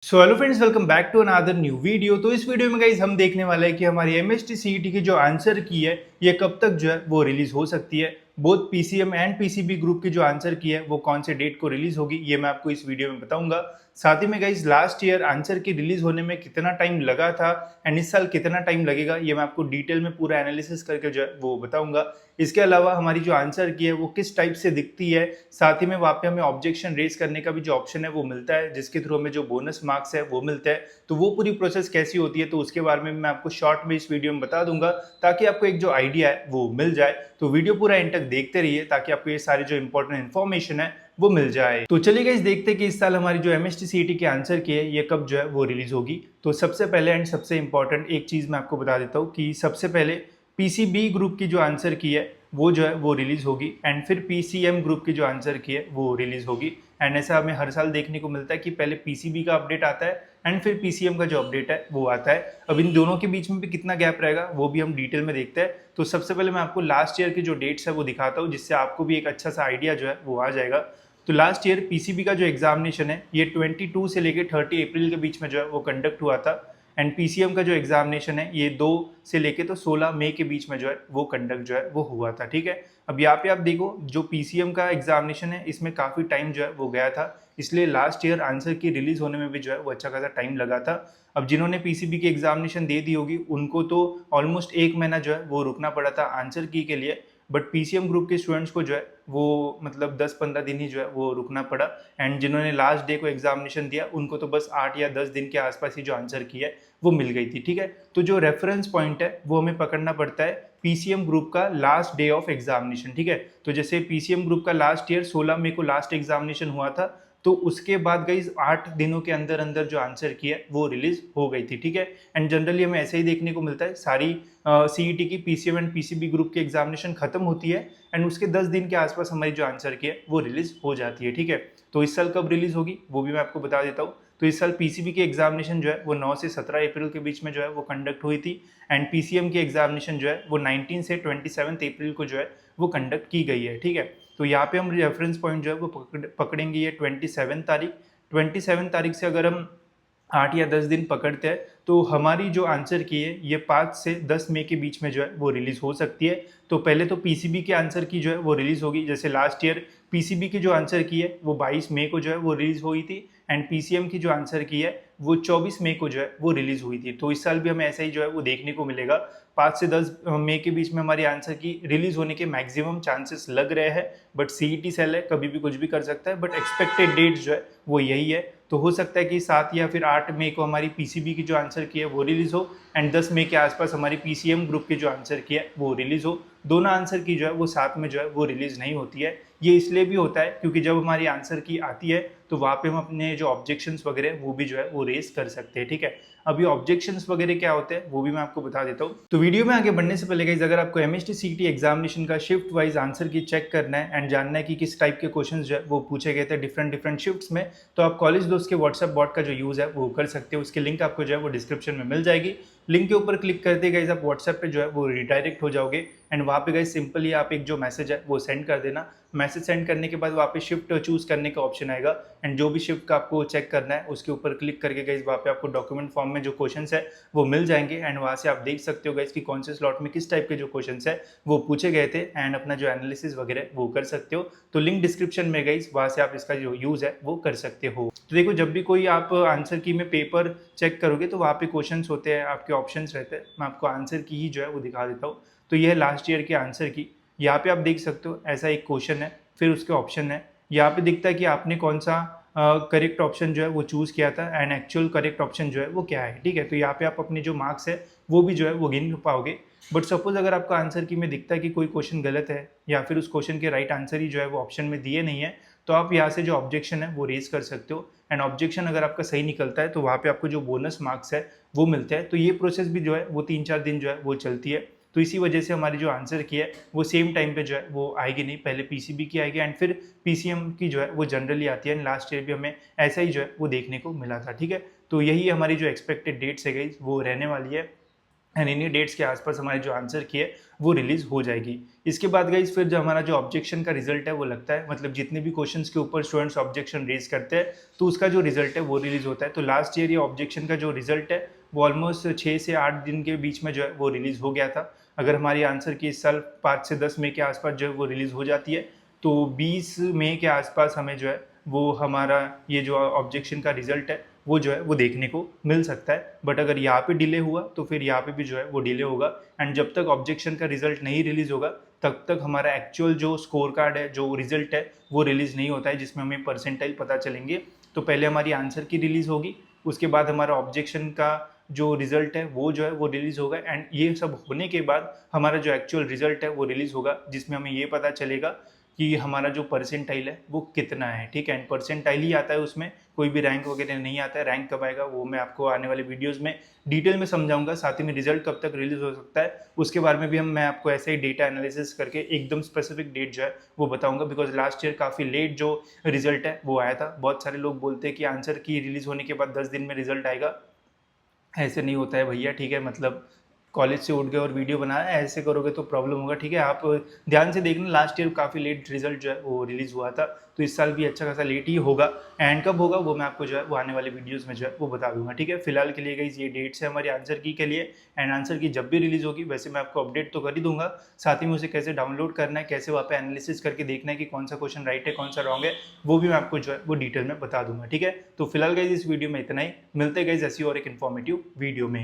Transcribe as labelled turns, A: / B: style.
A: So hello friends, welcome back to another new video. तो इस video में guys हम देखने वाले हैं कि हमारी एमएसटी सीईटी की जो आंसर की है ये कब तक जो है वो रिलीज हो सकती है। Both PCM and PCB group की जो आंसर की है वो कौन से डेट को रिलीज होगी ये मैं आपको इस वीडियो में बताऊंगा। साथ ही में गाइज लास्ट ईयर आंसर की रिलीज होने में कितना टाइम लगा था एंड इस साल कितना टाइम लगेगा ये मैं आपको डिटेल में पूरा एनालिसिस करके जो है वो बताऊंगा। इसके अलावा हमारी जो आंसर की है वो किस टाइप से दिखती है, साथ ही में वहाँ पे हमें ऑब्जेक्शन रेज करने का भी जो ऑप्शन है वो मिलता है जिसके थ्रू हमें जो बोनस मार्क्स है वो मिलता है। तो वो पूरी प्रोसेस कैसी होती है तो उसके बारे में मैं आपको शॉर्ट में इस वीडियो में बता दूंगा ताकि आपको एक जो आइडिया है वो मिल जाए। तो वीडियो पूरा एंड तक देखते रहिए ताकि आपको ये सारी जो इंपॉर्टेंट इन्फॉर्मेशन है वो मिल जाए। तो चलिए गाइस देखते हैं कि इस साल हमारी जो एमएसटी सीईटी की आंसर की है ये कब जो है वो रिलीज होगी। तो सबसे पहले एंड सबसे इंपॉर्टेंट एक चीज मैं आपको बता देता हूँ कि सबसे पहले पीसीबी ग्रुप की जो आंसर की है वो जो है वो रिलीज होगी एंड फिर पीसीएम ग्रुप की जो आंसर की है वो रिलीज होगी। एंड ऐसा हमें हर साल देखने को मिलता है कि पहले पीसीबी का अपडेट आता है एंड फिर पीसीएम का जो अपडेट है वो आता है। अब इन दोनों के बीच में भी कितना गैप रहेगा वो भी हम डिटेल में देखते हैं। तो सबसे पहले मैं आपको लास्ट ईयर की जो डेट्स है वो दिखाता हूँ जिससे आपको भी एक अच्छा सा आइडिया जो है वो आ जाएगा। तो लास्ट ईयर पीसीबी का जो एग्जामिनेशन है ये 22 से लेकर 30 अप्रैल के बीच में जो है वो कंडक्ट हुआ था एंड पीसीएम का जो एग्जामिनेशन है ये 2 से लेके तो 16 मई के बीच में जो है वो कंडक्ट जो है वो हुआ था। ठीक है, अब यहाँ पे आप देखो जो पीसीएम का एग्जामिनेशन है इसमें काफ़ी टाइम जो है वो गया था, इसलिए लास्ट ईयर आंसर की रिलीज होने में भी जो है वो अच्छा खासा टाइम लगा था। अब जिन्होंने पीसीबी की एग्जामिनेशन दे दी होगी उनको तो ऑलमोस्ट एक महीना जो है वो रुकना पड़ा था आंसर की के लिए, बट पीसीएम ग्रुप के स्टूडेंट्स को जो है वो मतलब 10-15 दिन ही जो है वो रुकना पड़ा। एंड जिन्होंने लास्ट डे को एग्जामिनेशन दिया उनको तो बस 8 या 10 दिन के आसपास ही जो आंसर की है वो मिल गई थी। ठीक है, तो जो रेफरेंस पॉइंट है वो हमें पकड़ना पड़ता है पीसीएम ग्रुप का लास्ट डे ऑफ एग्जामिनेशन। ठीक है, तो जैसे पीसीएम ग्रुप का लास्ट ईयर 16 मई को लास्ट एग्जामिनेशन हुआ था तो उसके बाद गई 8 दिनों के अंदर अंदर जो आंसर की है वो रिलीज हो गई थी। ठीक है, एंड जनरली हमें ऐसे ही देखने को मिलता है सारी सीईटी की पीसीएम एंड पीसीबी ग्रुप की एग्जामिनेशन खत्म होती है एंड उसके 10 दिन के आसपास हमारी जो आंसर की है वो रिलीज हो जाती है। ठीक है, तो इस साल कब रिलीज होगी वो भी मैं आपको बता देता हूँ। तो इस साल पीसीबी की एग्जामिनेशन जो है वो 9 से 17 अप्रैल के बीच में जो है वो कंडक्ट हुई थी एंड पीसीएम की एग्जामिनेशन जो है वो 19 से 27 अप्रैल को जो है वो कंडक्ट की गई है। ठीक है, तो यहाँ पे हम रेफरेंस पॉइंट जो है वो पकड़ेंगे ये 27 तारीख से अगर हम 8 या 10 दिन पकड़ते हैं तो हमारी जो आंसर की है ये 5 से 10 मई के बीच में जो है वो रिलीज हो सकती है। तो पहले तो पीसीबी की आंसर की जो है वो रिलीज होगी, जैसे लास्ट ईयर पीसीबी की जो आंसर की है वो 22 मई को जो है वो रिलीज हुई थी एंड पीसीएम की जो आंसर की है वो 24 मई को जो है वो रिलीज हुई थी। तो इस साल भी हमें ऐसा ही जो है वो देखने को मिलेगा, 5 से 10 मई के बीच में हमारी आंसर की रिलीज होने के मैक्सिमम चांसेस लग रहे हैं। बट सीईटी सेल है, कभी भी कुछ भी कर सकता है, बट एक्सपेक्टेड डेट जो है वो यही है। तो हो सकता है कि 7 या फिर 8 मई को हमारी पीसीबी की जो आंसर की है वो रिलीज हो एंड 10 मई के आसपास हमारी पीसीएम ग्रुप की जो आंसर की है वो रिलीज हो। दोनों आंसर की जो है वो साथ में जो है वो रिलीज नहीं होती है। ये इसलिए भी होता है क्योंकि जब हमारी आंसर की आती है तो वहाँ पे हम अपने जो ऑब्जेक्शंस वगैरह वो भी जो है वो रेस कर सकते हैं। ठीक है, अब ये ऑब्जेक्शंस वगैरह क्या होते हैं वो भी मैं आपको बता देता हूँ। तो वीडियो में आगे बढ़ने से पहले गाइस अगर आपको एमएसटी सीईटी एग्जामिनेशन का शिफ्ट वाइज आंसर की चेक करना है एंड जानना है कि किस टाइप के क्वेश्चंस जो है वो पूछे गए थे डिफरेंट डिफरेंट शिफ्ट्स में, तो आप कॉलेज दोस्त के व्हाट्सएप बॉट का जो यूज है वो कर सकते हो। उसकी लिंक आपको जो है वो डिस्क्रिप्शन में मिल जाएगी। लिंक के ऊपर क्लिक करते गाइस आप व्हाट्सएप पे जो है वो रिडायरेक्ट हो जाओगे एंड वहाँ पे गाइस सिंपली आप एक जो मैसेज है वो सेंड कर देना। मैसेज सेंड करने के बाद वहाँ पे शिफ्ट चूज करने का ऑप्शन आएगा एंड जो भी शिफ्ट का आपको चेक करना है उसके ऊपर क्लिक करके गाइस वहाँ पे आपको डॉक्यूमेंट फॉर्म में जो क्वेश्चंस है वो मिल जाएंगे एंड वहाँ से आप देख सकते हो गाइस कि कौन से स्लॉट में किस टाइप के जो क्वेश्चंस है वो पूछे गए थे एंड अपना जो एनालिसिस वगैरह वो कर सकते हो। तो लिंक डिस्क्रिप्शन में गाइस वहाँ से आप इसका जो यूज है वो कर सकते हो। तो देखो जब भी कोई आप आंसर की में पेपर चेक करोगे तो वहाँ पे क्वेश्चंस होते हैं, आपके ऑप्शंस रहते हैं। मैं आपको आंसर की ही जो है वो दिखा देता हूँ। तो यह है लास्ट ईयर के आंसर की, यहाँ पे आप देख सकते हो ऐसा एक क्वेश्चन है फिर उसके ऑप्शन है। यहाँ पे दिखता है कि आपने कौन सा करेक्ट ऑप्शन जो है वो चूज़ किया था एंड एक्चुअल करेक्ट ऑप्शन जो है वो क्या है। ठीक है, तो यहाँ पे आप अपने जो मार्क्स है वो भी जो है वो गिन पाओगे। बट सपोज अगर आपका आंसर की में दिखता है कि कोई क्वेश्चन गलत है या फिर उस क्वेश्चन के राइट आंसर ही जो है वो ऑप्शन में दिए नहीं है तो आप यहाँ से जो ऑब्जेक्शन है वो रेज कर सकते हो एंड ऑब्जेक्शन अगर आपका सही निकलता है तो वहाँ पे आपको जो बोनस मार्क्स है वो मिलता है। तो ये प्रोसेस भी जो है वो 3-4 दिन जो है वो चलती है। तो इसी वजह से हमारी जो आंसर की है वो सेम टाइम पे जो है वो आएगी नहीं, पहले पीसीबी की आएगी एंड फिर पीसीएम की जो है वो जनरली आती है एंड लास्ट ईयर भी हमें ऐसा ही जो है वो देखने को मिला था। ठीक है, तो यही हमारी जो एक्सपेक्टेड डेट्स है गई वो रहने वाली है। एंड इन्हीं डेट्स के आसपास हमारे जो आंसर की है वो रिलीज हो जाएगी। इसके बाद गाइज फिर जो हमारा जो ऑब्जेक्शन का रिजल्ट है वो लगता है, मतलब जितने भी क्वेश्चंस के ऊपर स्टूडेंट्स ऑब्जेक्शन रेज करते हैं तो उसका जो रिजल्ट है वो रिलीज होता है। तो लास्ट ईयर ये ऑब्जेक्शन का जो रिजल्ट है वो ऑलमोस्ट 6 से 8 दिन के बीच में जो है वो रिलीज हो गया था। अगर हमारी आंसर की इस साल 5 से 10 मई के आसपास जो है वो रिलीज हो जाती है तो 20 मई के आसपास हमें जो है वो हमारा ये जो ऑब्जेक्शन का रिजल्ट है वो जो है वो देखने को मिल सकता है। बट अगर यहाँ पे डिले हुआ तो फिर यहाँ पे भी जो है वो डिले होगा। एंड जब तक ऑब्जेक्शन का रिजल्ट नहीं रिलीज होगा तब तक हमारा एक्चुअल जो स्कोर कार्ड है, जो रिजल्ट है वो रिलीज नहीं होता है, जिसमें हमें परसेंटाइल पता चलेंगे। तो पहले हमारी आंसर की रिलीज होगी, उसके बाद हमारा ऑब्जेक्शन का जो रिजल्ट है वो जो है वो रिलीज होगा। एंड ये सब होने के बाद हमारा जो एक्चुअल रिजल्ट है वो रिलीज होगा, जिसमें हमें ये पता चलेगा कि हमारा जो परसेंटाइल है वो कितना है। ठीक है, एंड परसेंटाइल ही आता है, उसमें कोई भी रैंक वगैरह नहीं आता है। रैंक कब आएगा वो मैं आपको आने वाले वीडियोस में डिटेल में समझाऊंगा। साथ ही में रिजल्ट कब तक रिलीज हो सकता है उसके बारे में भी मैं आपको ऐसे ही डेटा एनालिसिस करके एकदम स्पेसिफिक डेट जो है वो बताऊंगा। बिकॉज लास्ट ईयर काफ़ी लेट जो रिजल्ट है वो आया था। बहुत सारे लोग बोलते हैं कि आंसर की रिलीज होने के बाद 10 दिन में रिजल्ट आएगा। ऐसे नहीं होता है भैया, ठीक है। मतलब कॉलेज से उठ गए और वीडियो बनाया, ऐसे करोगे तो प्रॉब्लम होगा। ठीक है, आप ध्यान से देखना, लास्ट ईयर काफ़ी लेट रिजल्ट जो है वो रिलीज़ हुआ था, तो इस साल भी अच्छा खासा लेट ही होगा। एंड कब होगा वो मैं आपको जो है वो आने वाले वीडियोस में जो है वो बता दूंगा। ठीक है, फिलहाल के लिए गाइस ये डेट्स है हमारी आंसर की के लिए। एंड आंसर की जब भी रिलीज़ होगी वैसे मैं आपको अपडेट तो कर ही दूंगा। साथ ही में उसे कैसे डाउनलोड करना है, कैसे वहाँ पे एनालिसिस करके देखना है कि कौन सा क्वेश्चन राइट है कौन सा रॉन्ग है, वो भी मैं आपको जो है वो डिटेल में बता दूंगा। ठीक है, तो फिलहाल गाइस इस वीडियो में इतना ही। मिलते गाइस ऐसी और एक इन्फॉर्मेटिव वीडियो में।